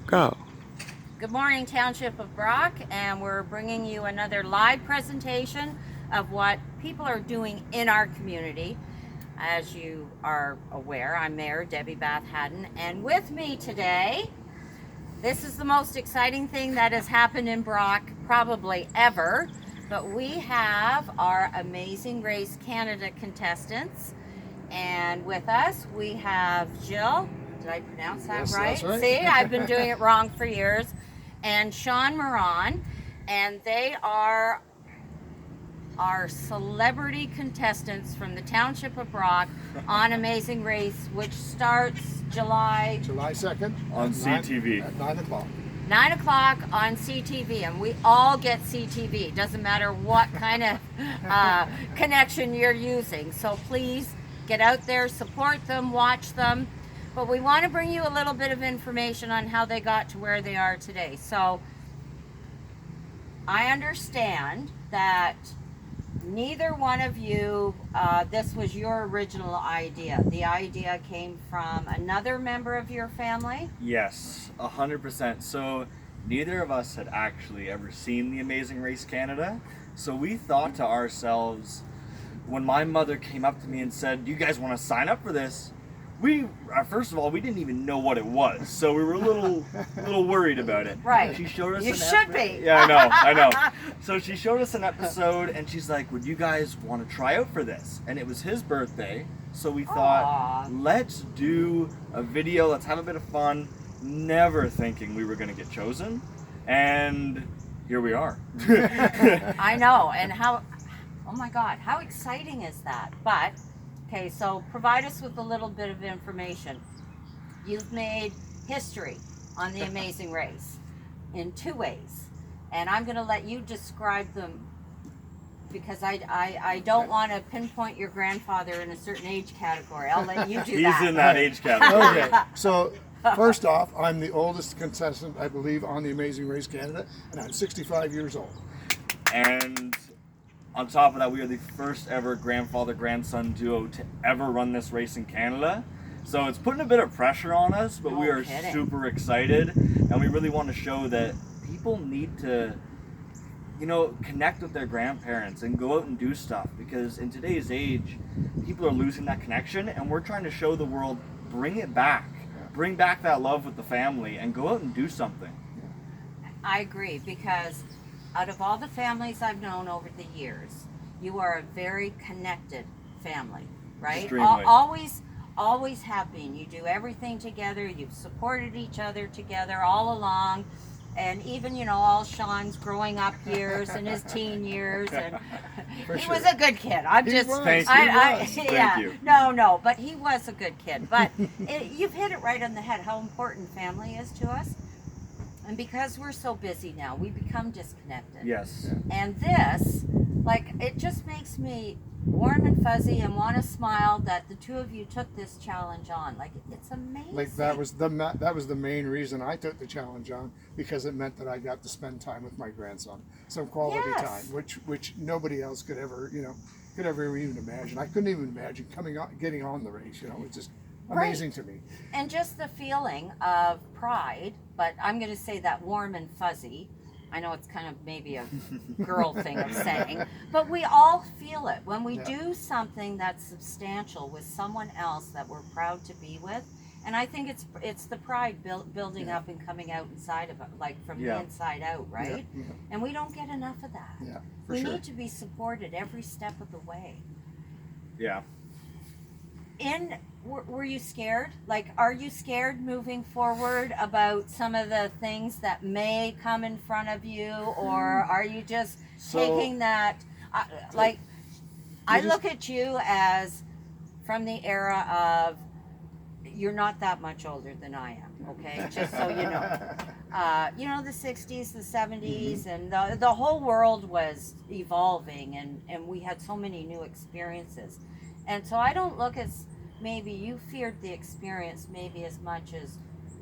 Go. Good morning, Township of Brock, and we're bringing you another live presentation of what people are doing in our community. As you are aware, I'm Mayor Debbie Bath-Hadden, and with me today, this is the most exciting thing that has happened in Brock probably ever, but we have our Amazing Race Canada contestants, and with us we have Gilles. Did I pronounce that Yes, right? that's right. See, I've been doing it wrong for years. And Sean Miron, and they are our celebrity contestants from the Township of Brock on Amazing Race, which starts July 2nd on CTV at 9 o'clock. 9 o'clock on CTV, and we all get CTV. Doesn't matter what kind of connection you're using. So please get out there, support them, watch them. But we want to bring you a little bit of information on how they got to where they are today. So I understand that neither one of you, this was your original idea. The idea came from another member of your family? Yes, 100%. So neither of us had actually ever seen The Amazing Race Canada. So we thought to ourselves, when my mother came up to me and said, "Do you guys want to sign up for this?" We first of all, we didn't even know what it was, so we were a little worried about it. Right. She showed us. You should be. Yeah, I know. So she showed us an episode, and she's like, "Would you guys want to try out for this?" And it was his birthday, so we thought, let's do a video. Let's have a bit of fun. Never thinking we were going to get chosen, and here we are. I know, and how, oh my God, how exciting is that? But, okay, so provide us with a little bit of information. You've made history on The Amazing Race in two ways, and I'm going to let you describe them because I don't want to pinpoint your grandfather in a certain age category. I'll let you do that. He's in that age category. Okay, so first off, I'm the oldest contestant, I believe, on The Amazing Race Canada, and I'm 65 years old. And on top of that, we are the first ever grandfather-grandson duo to ever run this race in Canada. So it's putting a bit of pressure on us, but we are super excited, and we really want to show that people need to, connect with their grandparents and go out and do stuff, because in today's age, people are losing that connection, and we're trying to show the world, bring it back. Bring back that love with the family and go out and do something. I agree, because out of all the families I've known over the years, you are a very connected family, right? Extremely. Always have been. You do everything together. You've supported each other together all along. And even, all Sean's growing up years and his teen years, and he was a good kid. Thank you. No, but he was a good kid. But you've hit it right on the head, how important family is to us. And because we're so busy now, we become disconnected. Yes. And this, it just makes me warm and fuzzy and want to smile that the two of you took this challenge on. It's amazing. That was the main reason I took the challenge on, because it meant that I got to spend time with my grandson, some quality time, which nobody else could ever even imagine. I couldn't even imagine getting on the race. It's just amazing to me. And just the feeling of pride, but I'm going to say that warm and fuzzy. I know it's kind of maybe a girl thing of saying, but we all feel it when we do something that's substantial with someone else that we're proud to be with. And I think it's the pride building up and coming out inside of it, from the inside out, right? Yeah. And we don't get enough of that. Yeah, we need to be supported every step of the way. Yeah. Were you scared? Are you scared moving forward about some of the things that may come in front of you, or are you just taking that? I look at you as from the era of, you're not that much older than I am, okay? Just so you know. The 60s, the 70s, and the whole world was evolving, and we had so many new experiences. And so I don't look as maybe you feared the experience maybe as much as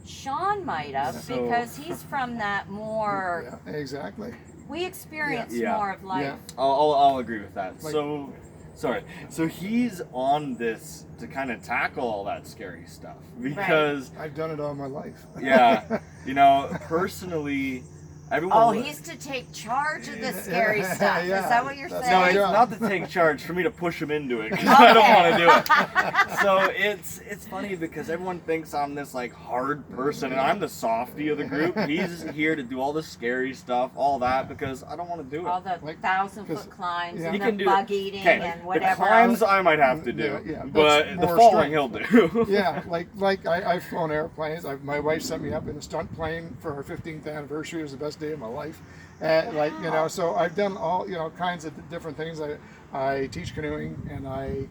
Sean might have, because he's from that more. Yeah, exactly. We experience more of life. Yeah. I'll agree with that. So Sorry. So he's on this to kind of tackle all that scary stuff because I've done it all my life. yeah, you know, personally, everyone. Oh, he's to take charge of the scary stuff. Yeah. Is that what you're That's No, saying? it's Yeah. not to take charge. For me to push him into it because I don't want to do it. So it's funny because everyone thinks I'm this like hard person and I'm the softie of the group. He's here to do all the scary stuff, all that because I don't want to do it. All the Like, 1,000-foot climbs yeah. and He the can do bug it. eating Okay, and the whatever climbs else. I might have to do, Yeah, but that's the more falling strength. he'll do. Yeah, like I've flown airplanes. My wife set me up in a stunt plane for our 15th anniversary. It was the best day of my life. Like, you know, so I've done all, you know, kinds of different things. I teach canoeing and I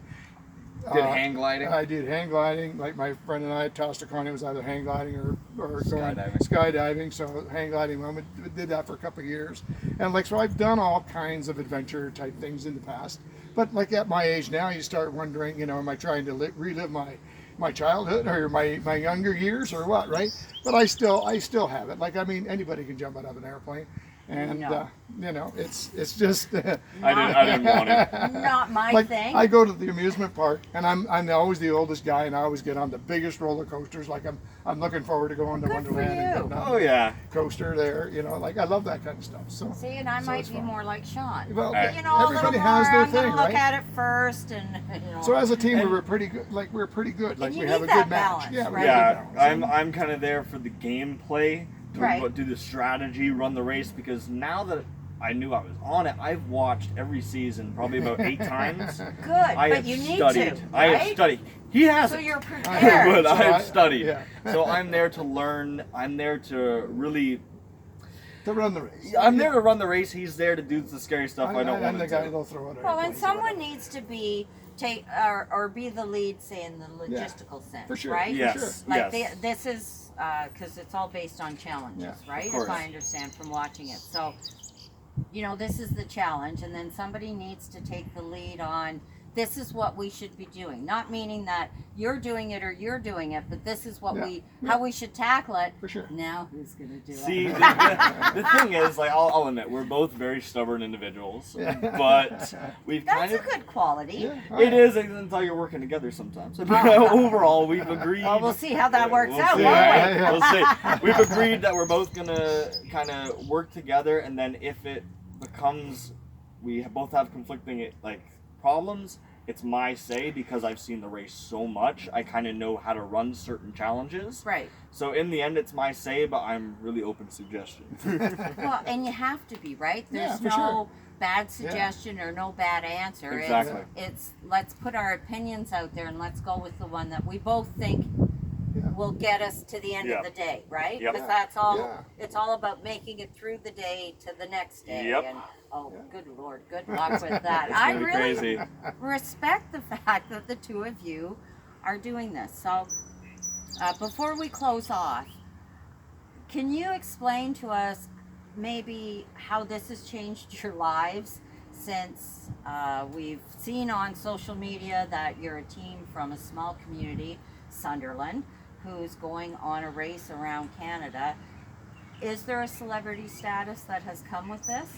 Did hang gliding. I did hang gliding. Like my friend and I tossed a coin. It was either hang gliding or Skydiving. skydiving. So hang gliding, we did that for a couple of years. And like, so I've done all kinds of adventure type things in the past. But like at my age now, you start wondering, you know, am I trying to relive my childhood or my younger years or what, right? But I still have it. Like, I mean, anybody can jump out of an airplane. And No. you know, it's just I didn't want it. Not my like thing. I go to the amusement park and I'm always the oldest guy and I always get on the biggest roller coasters. Like I'm looking forward to going to Good for Wonderland and you. getting on Oh yeah. the coaster there. You know, like I love that kind of stuff. So See, and I so might it's be fun. more like Sean. Well, But, you know, a little everybody more, has their I'm thing, gonna look right? at it first and, you know. So as a team, And- we're pretty good. Like we're pretty good. Like you we have need a that good match. balance, Yeah, we right? have a good Yeah, balance. I'm kind of there for the gameplay, to Right. do the strategy, run the race, because now that I knew I was on it, I've watched every season probably about 8 times. Good, I but have you need studied. to, I have right? studied. He hasn't. So you're I prepared. But So I have I- studied. yeah. So I'm there to learn. I'm there to really. To run the race. I'm there to run the race. He's there to do the scary stuff I don't want I'm to the guy do. that'll throw it. Well, and someone needs to be or be the lead, say in the logistical sense, For sure. right? Yes. sure. Like Yes. this is because it's all based on challenges, Yeah, right? of course. If I understand from watching it, so you know this is the challenge, and then somebody needs to take the lead on. This is what we should be doing. Not meaning that you're doing it or you're doing it, but this is what how we should tackle it. For sure. Now who's gonna do See, it? the thing is, like, I'll admit, we're both very stubborn individuals, but we've That's kind a of. good quality. Yeah. It is until you're working together sometimes. Overall, we've agreed. Well, we'll see how that works We'll out, see. won't we? Yeah. We'll see. We've agreed that we're both gonna kind of work together, and then if it becomes we both have conflicting like problems, it's my say because I've seen the race so much. I kind of know how to run certain challenges. Right. So in the end, it's my say, but I'm really open to suggestion. Well, and you have to be, right? Yeah, There's for no sure. bad suggestion or no bad answer. Exactly. It's let's put our opinions out there and let's go with the one that we both think Yeah. will get us to the end Yeah. of the day, right? Yep. Because that's all. Yeah. It's all about making it through the day to the next day. Yep. And Yeah. good Lord, good luck with that. It's I gonna be really crazy. respect the fact that the two of you are doing this. So, before we close off, can you explain to us maybe how this has changed your lives since we've seen on social media that you're a team from a small community, Sunderland, who's going on a race around Canada? Is there a celebrity status that has come with this?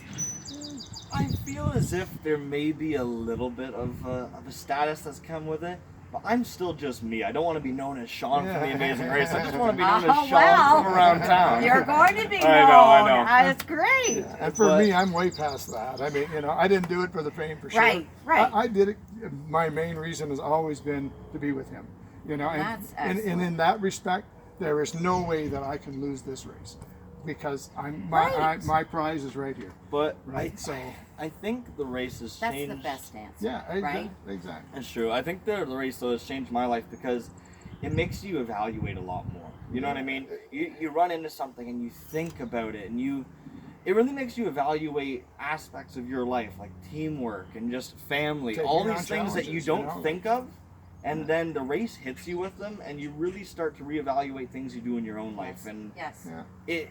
I feel as if there may be a little bit of a status that's come with it, but I'm still just me. I don't want to be known as Sean from The Amazing Race. I just want to be known as Sean well, from around town. You're going to be known. I know. That's great. And for But- me, I'm way past that. I mean, you know, I didn't do it for the fame for sure. Right. I did it. My main reason has always been to be with him. You know, That's and excellent. in that respect, there is no way that I can lose this race because Right. my prize is right here. But Right. So I think the race has That's changed. the best answer. yeah, Right? exactly. That's true. I think the race though has changed my life because it makes you evaluate a lot more. You know what I mean? You run into something and you think about it and it really makes you evaluate aspects of your life like teamwork and just family, Taking all on these things that you challenges, don't you know? think of. And then the race hits you with them and you really start to reevaluate things you do in your own life. And Yes. Yeah.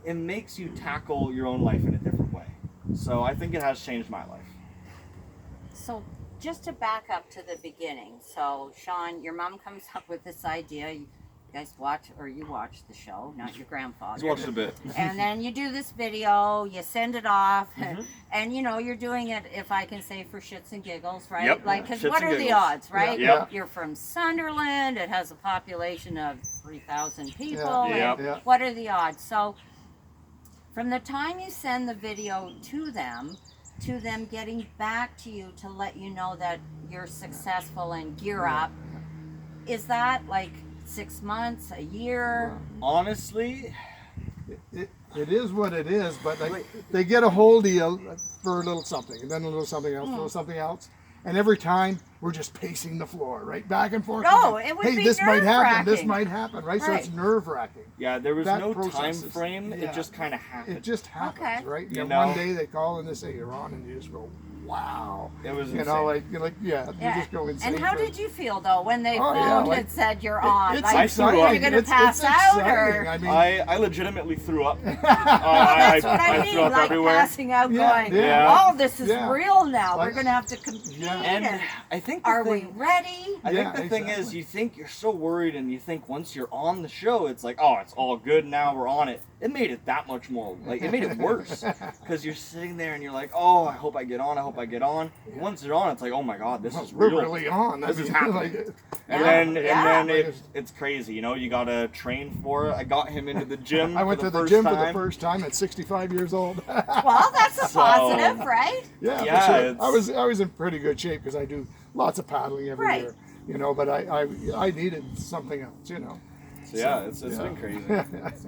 it makes you tackle your own life in a different way. So I think it has changed my life. So just to back up to the beginning. So Sean, your mom comes up with this idea. guys watch, or you watch the show, not your grandfather. He's watched a bit. And then you do this video, you send it off, and you know, you're doing it, if I can say, for shits and giggles, right? Yep. Like, because Shits what and are the giggles. odds, right? Yep. You're from Sunderland, it has a population of 3,000 people. Yeah. and Yeah. What are the odds? So, from the time you send the video to them getting back to you to let you know that you're successful and gear up, is that like 6 months, a year? Honestly, It is what it is, but they get a hold of you for a little something, and then a little something else, a little something else. And every time we're just pacing the floor, right? Back and forth. No, it would hey, be this might happen, this nerve-wracking. might happen, right? So it's Right. nerve-wracking. yeah, there was That no process time is- frame. yeah. It just kind of happened. It just happens, Okay. right? You And know? one day they call and they say you're on, and you just go, wow. It was You insane. know, like yeah, you just go insane. And how for- did you feel though when they Oh, yeah, phoned like, and said you're on? It's Like, exciting. are you gonna It's pass out exciting. or? I mean, I legitimately threw up. That's what I threw mean, up like everywhere. passing out, Yeah, going, yeah. "Oh, this is Yeah. real now. Like- We're gonna have to compete." Yeah. And And I think the are we thing, ready? I Yeah, think the thing is, exactly. you think you're so worried, and you think once you're on the show, it's like, oh, it's all good now. We're on it. It made it that much more. Like it made it worse because you're sitting there and you're like, oh, I hope I get on. I hope I get on. Once you're on, it's like, oh my god, this is we're real. really on. This I is mean, happening. like, And Yeah. then Yeah. and then it's crazy. You know, you gotta train for it. I got him into the gym. I went for to the the first gym time. for the first time at 65 years old. Well, that's a So- positive, right? Yeah, Yeah, for sure. it's- I was in pretty good shape because I do lots of paddling every Right. year, you know. But I needed something else, you know. So yeah, it's yeah. been crazy.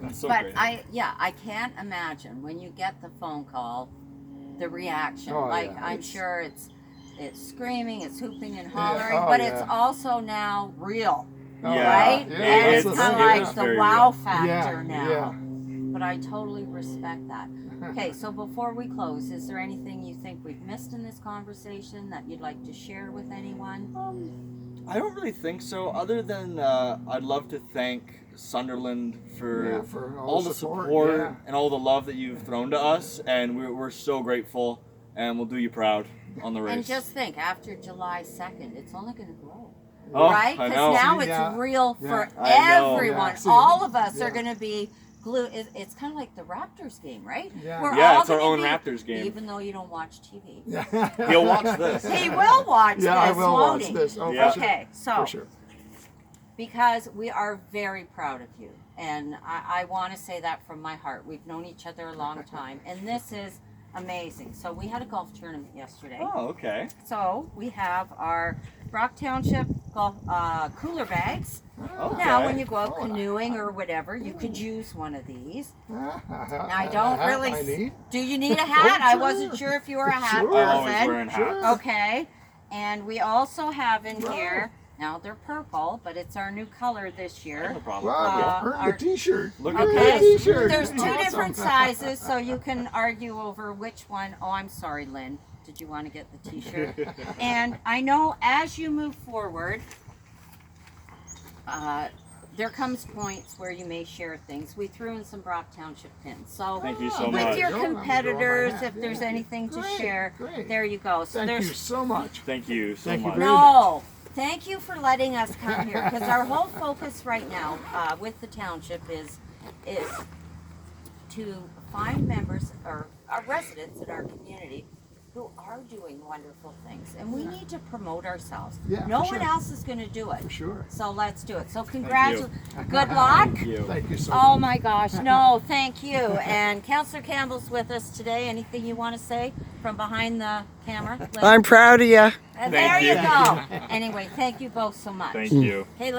It's so But crazy. I can't imagine when you get the phone call, the reaction. Oh, like yeah, I'm it's- sure it's screaming, it's hooping and hollering, oh, but yeah. it's also now real, Yeah. right? Yeah, and that's it's the kind of thing, like yeah. the Very wow real. factor now. Yeah. But I totally respect that. Okay, so before we close, is there anything you think we've missed in this conversation that you'd like to share with anyone? I don't really think so. Other than I'd love to thank Sunderland for, for all the support and all the love that you've thrown to us, and we're so grateful, and we'll do you proud on the race. And just think, after July 2nd, it's only going to grow. Oh, Right? I Because know. now See, it's yeah. real Yeah. for I know. everyone. Yeah. See, All of us are yeah. going to be glued. It's kind of like the Raptors game, right? Yeah. We're Yeah, all it's our gonna own be- Raptors game. Even though you don't watch TV. Yeah. He'll watch this. He will watch Yeah, I this, will won't watch he? this. Oh, Yeah. for sure. Okay, so For sure. because we are very proud of you, and I want to say that from my heart. We've known each other a long time, and this is amazing. So we had a golf tournament yesterday. Oh, okay. So we have our Brock Township golf cooler bags. Okay. Now, when you go out Oh, canoeing or whatever, you could use one of these. Now, I don't really. I need. Do you need a hat? I sure. wasn't sure if you were a hat Sure. I'm always person. wearing hats. Okay, and we also have in Wow. here. Now they're purple, but it's our new color this year. No problem. Wow, Uh, earned our- a T-shirt. Look at Okay, this. T-shirt. there's two Awesome. different sizes, so you can argue over which one. Oh, I'm sorry, Lynn. Did you want to get the T-shirt? And I know as you move forward, there comes points where you may share things. We threw in some Brock Township pins. So Thank you so with much. your Go, I'm gonna competitors, go on my if hat. there's Yeah. anything to Great, share, great. there you go. So Thank there's you so much. Thank you so Thank you much. very no. Thank you for letting us come here, because our whole focus right now with the township is to find members or residents in our community who are doing wonderful things, and we need to promote ourselves. Yeah, No for one sure. else is going to do it. For sure. So let's do it. So you. congratulations. Good luck. Thank you. Thank you so Oh much. my gosh, no, thank you. And Councillor Campbell's with us today. Anything you want to say from behind the camera? I'm proud of you. And there Thank you you. go. Anyway, thank you both so much. Thank you. Hey,